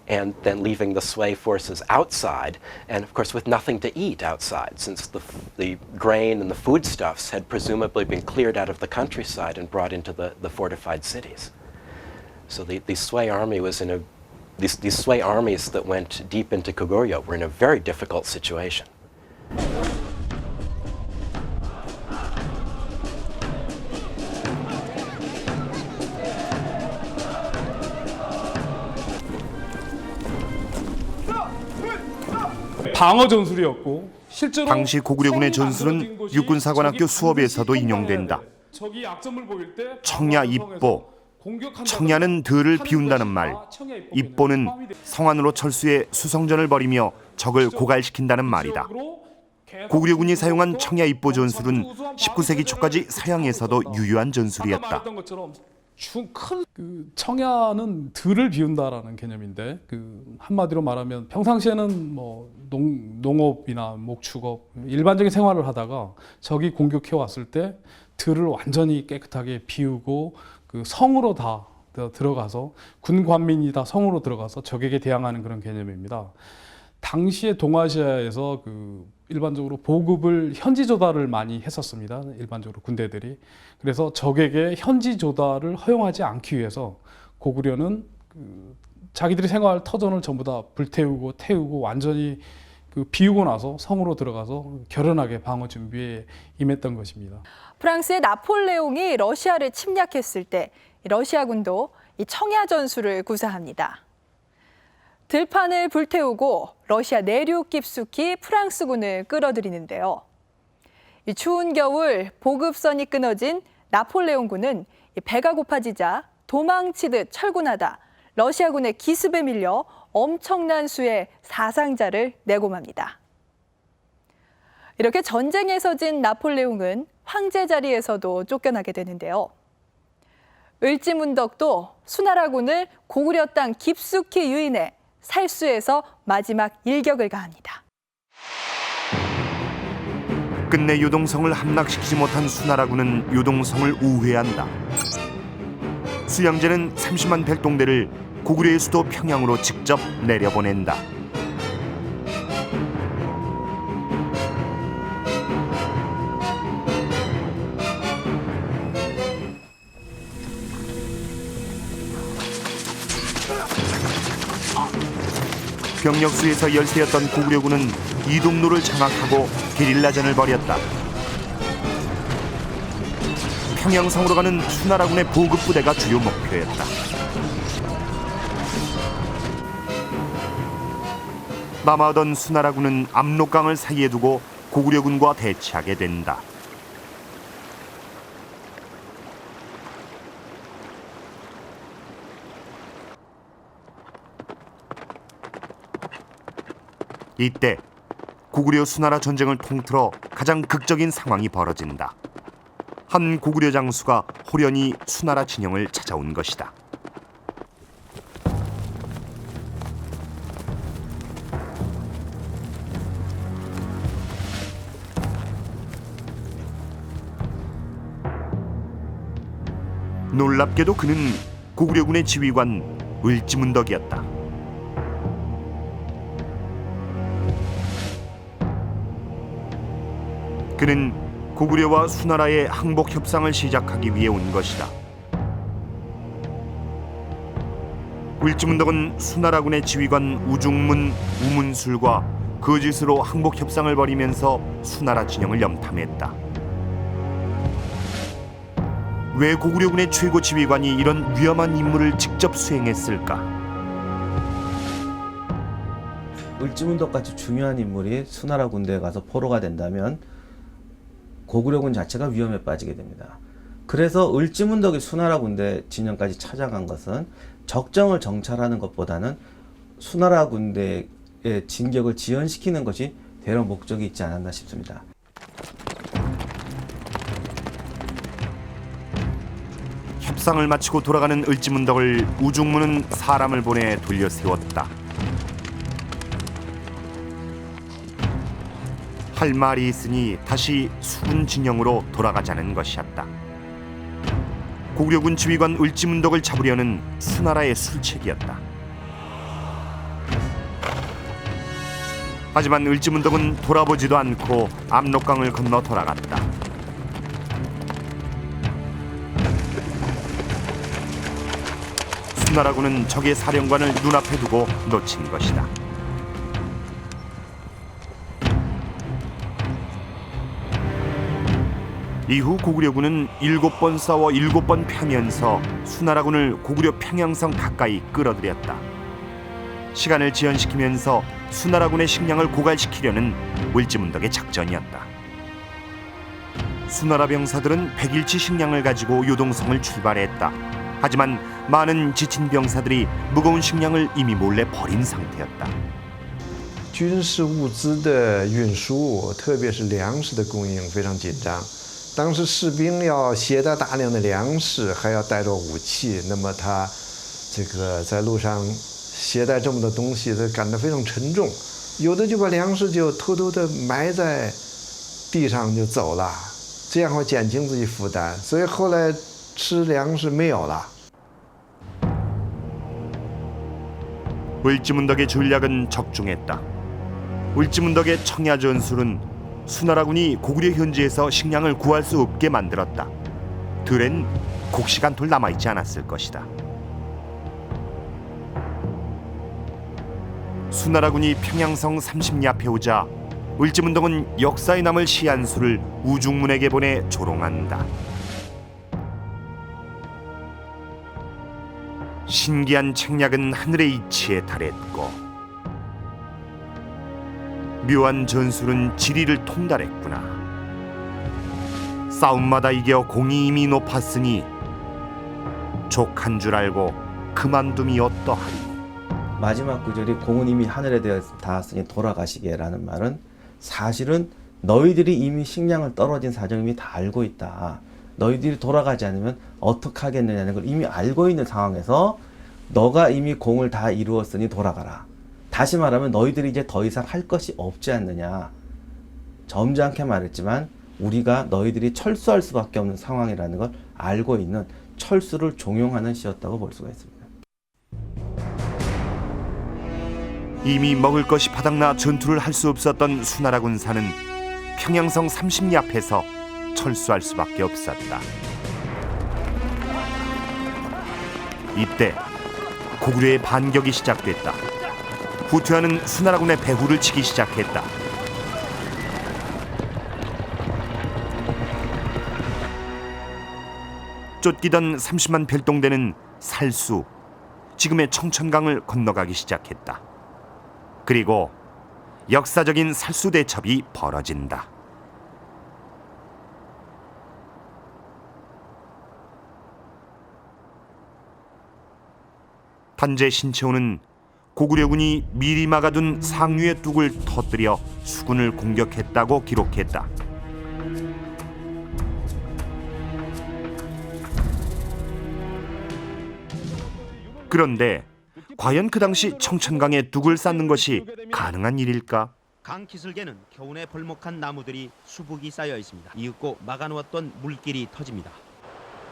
[SPEAKER 15] and then leaving the Sui forces outside, and of course with nothing to eat outside, since the grain and the foodstuffs had presumably been cleared out of the countryside and brought into the fortified cities. So the Sui army was in a these Sui armies that went deep into Goguryeo were in a very difficult situation.
[SPEAKER 3] 방어 전술이었고, 실제로
[SPEAKER 1] 당시 고구려군의 전술은 육군사관학교 수업에서도 인용된다. 청야 입보, 청야는 들을 비운다는 말, 입보는 성 안으로 철수해 수성전을 벌이며 적을 고갈시킨다는 말이다. 고구려군이 사용한 청야 입보 전술은 19세기 초까지 서양에서도 유효한 전술이었다.
[SPEAKER 3] 청야는 들을 비운다라는 개념인데, 한마디로 말하면 평상시에는 뭐 농업이나 목축업 일반적인 생활을 하다가 적이 공격해 왔을 때 들을 완전히 깨끗하게 비우고 성으로 다 들어가서 군관민이 다 성으로 들어가서 적에게 대항하는 그런 개념입니다. 당시에 동아시아에서 일반적으로 보급을 현지 조달을 많이 했었습니다. 일반적으로 군대들이. 그래서 적에게 현지 조달을 허용하지 않기 위해서 고구려는 자기들이 생활 터전을 전부 다 불태우고 태우고 완전히 비우고 나서 성으로 들어가서 결연하게 방어 준비에 임했던 것입니다.
[SPEAKER 6] 프랑스의 나폴레옹이 러시아를 침략했을 때 러시아군도 이 청야 전술을 구사합니다. 들판을 불태우고 러시아 내륙 깊숙이 프랑스군을 끌어들이는데요. 이 추운 겨울 보급선이 끊어진 나폴레옹군은 배가 고파지자 도망치듯 철군하다 러시아군의 기습에 밀려 엄청난 수의 사상자를 내고 맙니다. 이렇게 전쟁에서 진 나폴레옹은 황제 자리에서도 쫓겨나게 되는데요. 을지문덕도 수나라군을 고구려 땅 깊숙이 유인해 살수에서 마지막 일격을 가합니다.
[SPEAKER 1] 끝내 요동성을 함락시키지 못한 수나라군은 요동성을 우회한다. 수양제는 30만 백동대를 고구려의 수도 평양으로 직접 내려보낸다. 병력수에서 열세였던 고구려군은 이동로를 장악하고 게릴라전을 벌였다. 평양성으로 가는 수나라군의 보급 부대가 주요 목표였다. 남아오던 수나라군은 압록강을 사이에 두고 고구려군과 대치하게 된다. 이때 고구려 수나라 전쟁을 통틀어 가장 극적인 상황이 벌어진다. 한 고구려 장수가 호련히 수나라 진영을 찾아온 것이다. 놀랍게도 그는 고구려군의 지휘관 을지문덕이었다. 그는 고구려와 수나라의 항복 협상을 시작하기 위해 온 것이다. 을지문덕은 수나라군의 지휘관 우중문, 우문술과 거짓으로 항복 협상을 벌이면서 수나라 진영을 염탐했다. 왜 고구려군의 최고 지휘관이 이런 위험한 임무를 직접 수행했을까?
[SPEAKER 4] 을지문덕같이 중요한 인물이 수나라 군대에 가서 포로가 된다면 고구려군 자체가 위험에 빠지게 됩니다. 그래서 을지문덕이 수나라 군대 진영까지 찾아간 것은 적정을 정찰하는 것보다는 수나라 군대의 진격을 지연시키는 것이 대러 목적이 있지 않았나 싶습니다.
[SPEAKER 1] 협상을 마치고 돌아가는 을지문덕을 우중문은 사람을 보내 돌려 세웠다. 할 말이 있으니 다시 수군 진영으로 돌아가자는 것이었다. 고구려군 지휘관 을지문덕을 잡으려는 수나라의 술책이었다. 하지만 을지문덕은 돌아보지도 않고 압록강을 건너 돌아갔다. 수나라군은 적의 사령관을 눈앞에 두고 놓친 것이다. 이후 고구려군은 7번 싸워 7번 패면서 수나라군을 고구려 평양성 가까이 끌어들였다. 시간을 지연시키면서 수나라군의 식량을 고갈시키려는 을지문덕의 작전이었다. 수나라 병사들은 100일치 식량을 가지고 요동성을 출발했다. 하지만 많은 지친 병사들이 무거운 식량을 이미 몰래 버린 상태였다.
[SPEAKER 16] 军事物资的运输，特别是粮食的供应非常紧张。当时士兵要携带大量的粮食，还要带着武器，那么他这个在路上携带这么多东西，他感到非常沉重。有的就把粮食就偷偷的埋在地上就走了，这样会减轻自己负担。所以后来吃粮食没有了。
[SPEAKER 1] 을지문덕의 전략은 적중했다. 을지문덕의 청야 전술은 수나라군이 고구려 현지에서 식량을 구할 수 없게 만들었다. 들엔 곡식한톨 남아있지 않았을 것이다. 수나라군이 평양성 30리 앞에 오자 을지문덕은 역사에 남을 시한수를 우중문에게 보내 조롱한다. 신기한 책략은 하늘의 이치에 달했고 묘한 전술은 지리를 통달했구나. 싸움마다 이겨 공이 이미 높았으니 족한 줄 알고 그만둠이 어떠하리.
[SPEAKER 4] 마지막 구절이 공은 이미 하늘에 닿았으니 돌아가시게라는 말은 사실은 너희들이 이미 식량을 떨어진 사정을 이미 다 알고 있다. 너희들이 돌아가지 않으면 어떡하겠느냐는 걸 이미 알고 있는 상황에서 너가 이미 공을 다 이루었으니 돌아가라. 다시 말하면 너희들이 이제 더 이상 할 것이 없지 않느냐. 점잖게 말했지만 우리가 너희들이 철수할 수밖에 없는 상황이라는 걸 알고 있는 철수를 종용하는 시였다고 볼 수가 있습니다.
[SPEAKER 1] 이미 먹을 것이 바닥나 전투를 할 수 없었던 수나라 군사는 평양성 30리 앞에서 철수할 수밖에 없었다. 이때 고구려의 반격이 시작됐다. 후퇴하는 수나라군의 배후를 치기 시작했다. 쫓기던 30만 별동대는 살수, 지금의 청천강을 건너가기 시작했다. 그리고 역사적인 살수 대첩이 벌어진다. 단재 신채호는 고구려군이 미리 막아둔 상류의 뚝을 터뜨려 수군을 공격했다고 기록했다. 그런데 과연 그 당시 청천강에 뚝을 쌓는 것이 가능한 일일까?
[SPEAKER 17] 강 기슭에는 겨우내 벌목한 나무들이 수북이 쌓여 있습니다. 이윽고 막아놓았던 물길이 터집니다.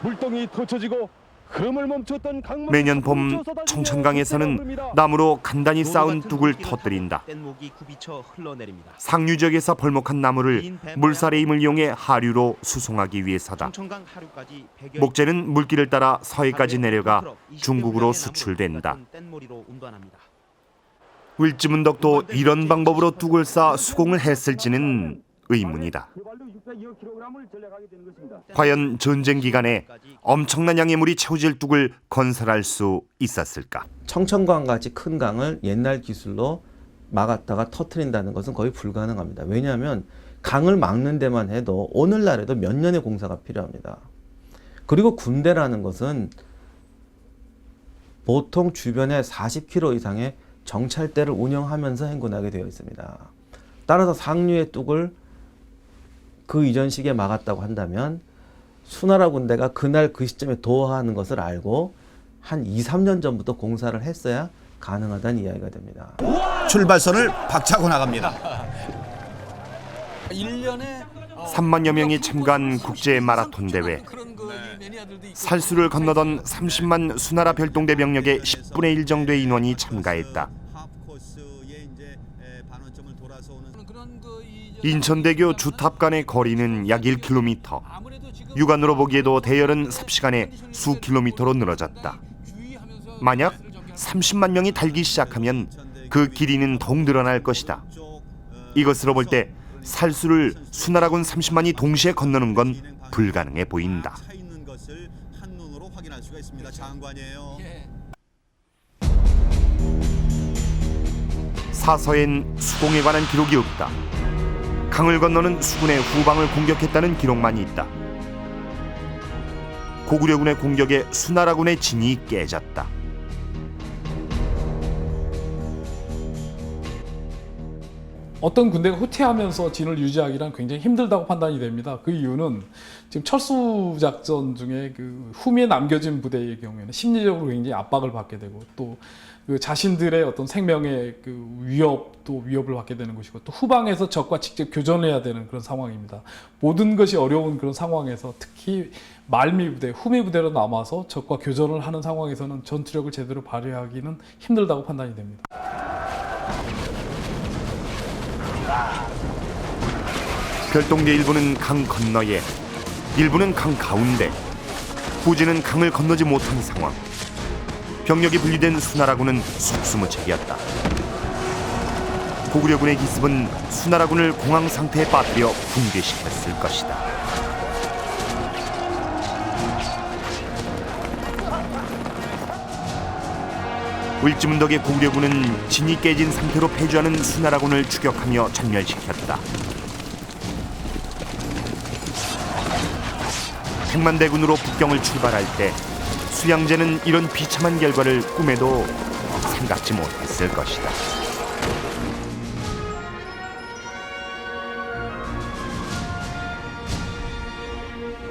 [SPEAKER 18] 물동이 터쳐지고 흐름을 멈췄던 강물
[SPEAKER 1] 매년 봄 청천강에서는 나무로 간단히 쌓은 뚝을 터뜨린다.
[SPEAKER 17] 뗏목이 굽이쳐 흘러내립니다.
[SPEAKER 1] 상류 지역에서 벌목한 나무를 물살의 힘을 이용해 하류로 수송하기 위해서다.
[SPEAKER 17] 청천강 하류까지 100여
[SPEAKER 1] 목재는 물길을 따라 서해까지 내려가 중국으로 수출된다.
[SPEAKER 17] 뗏모리로 운반합니다.
[SPEAKER 1] 을지문덕도 이런 방법으로 뚝을 쌓아 수공을 했을지는 의문이다. 과연 전쟁 기간에 엄청난 양의 물이 채워질 뚝을 건설할 수 있었을까?
[SPEAKER 4] 청천강같이 큰 강을 옛날 기술로 막았다가 터트린다는 것은 거의 불가능합니다. 왜냐하면 강을 막는 데만 해도 오늘날에도 몇 년의 공사가 필요합니다. 그리고 군대라는 것은 보통 주변에 40km 이상의 정찰대를 운영하면서 행군하게 되어 있습니다. 따라서 상류의 뚝을 그 이전 시기에 막았다고 한다면 수나라 군대가 그날 그 시점에 도하하는 것을 알고 한 2, 3년 전부터 공사를 했어야 가능하다는 이야기가 됩니다.
[SPEAKER 19] 출발선을 박차고 나갑니다.
[SPEAKER 1] 3만여 명이 참가한 국제 마라톤 대회. 살수를 건너던 30만 수나라 별동대 병력의 10분의 1 정도의 인원이 참가했다. 인천대교 주탑 간의 거리는 약 1km. 육안으로 보기에도 대열은 삽시간에 수 킬로미터로 늘어졌다. 만약 30만 명이 달기 시작하면 그 길이는 더욱 늘어날 것이다. 이것으로 볼 때 살수를 수나라군 30만이 동시에 건너는 건 불가능해 보인다. 사서엔 수공에 관한 기록이 없다. 강을 건너는 수군의 후방을 공격했다는 기록만 있다. 고구려군의 공격에 수나라군의 진이 깨졌다.
[SPEAKER 3] 어떤 군대가 후퇴하면서 진을 유지하기란 굉장히 힘들다고 판단이 됩니다. 그 이유는 지금 철수 작전 중에 그 후미에 남겨진 부대의 경우에는 심리적으로 굉장히 압박을 받게 되고 또 그 자신들의 어떤 생명의 그 위협을 받게 되는 것이고 또 후방에서 적과 직접 교전해야 되는 그런 상황입니다. 모든 것이 어려운 그런 상황에서 특히 말미 부대, 후미 부대로 남아서 적과 교전을 하는 상황에서는 전투력을 제대로 발휘하기는 힘들다고 판단이 됩니다.
[SPEAKER 1] 별동대 일부는 강 건너에, 일부는 강 가운데, 후지는 강을 건너지 못한 상황. 병력이 분리된 수나라군은 속수무책이었다. 고구려군의 기습은 수나라군을 공황 상태에 빠뜨려 붕괴시켰을 것이다. 을지문덕의 고구려군은 진이 깨진 상태로 패주하는 수나라군을 추격하며 전멸시켰다. 백만대군으로 북경을 출발할 때 수양제는 이런 비참한 결과를 꿈에도 생각지 못했을 것이다.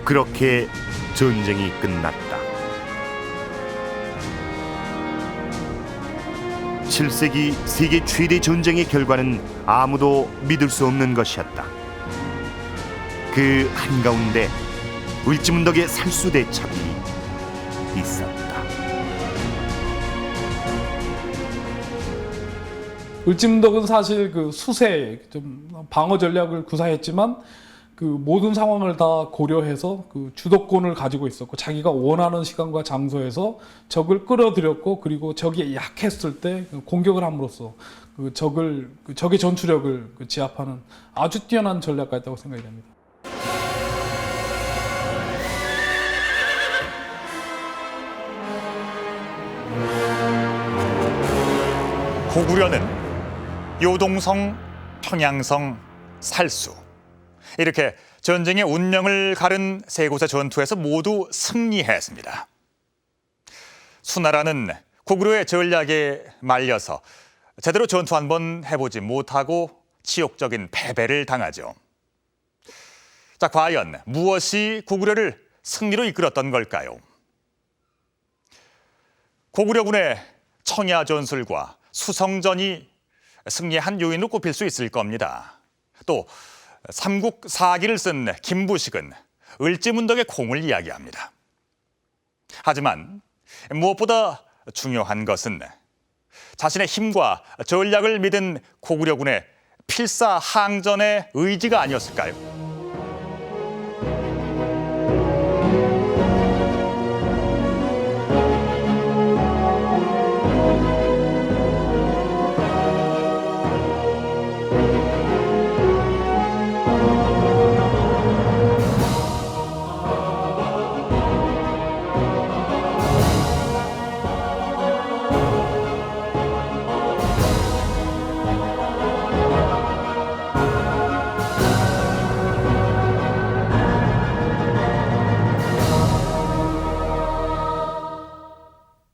[SPEAKER 1] 그렇게 전쟁이 끝났다. 7세기 세계 최대 전쟁의 결과는 아무도 믿을 수 없는 것이었다. 그 한가운데 을지문덕의 살수 대첩이 있었다.
[SPEAKER 3] 을지문덕은 사실 그 수세 좀 방어 전략을 구사했지만 그 모든 상황을 다 고려해서 그 주도권을 가지고 있었고 자기가 원하는 시간과 장소에서 적을 끌어들였고 그리고 적이 약했을 때 공격을 함으로써 그 적의 전투력을 제압하는 아주 뛰어난 전략가였다고 생각이 됩니다.
[SPEAKER 2] 고구려는 요동성, 평양성, 살수 이렇게 전쟁의 운명을 가른 세 곳의 전투에서 모두 승리했습니다. 수나라는 고구려의 전략에 말려서 제대로 전투 한번 해보지 못하고 치욕적인 패배를 당하죠. 자, 과연 무엇이 고구려를 승리로 이끌었던 걸까요? 고구려군의 청야 전술과 수성전이 승리한 요인으로 꼽힐 수 있을 겁니다. 또 삼국사기를 쓴 김부식은 을지문덕의 공을 이야기합니다. 하지만 무엇보다 중요한 것은 자신의 힘과 전략을 믿은 고구려군의 필사항전의 의지가 아니었을까요?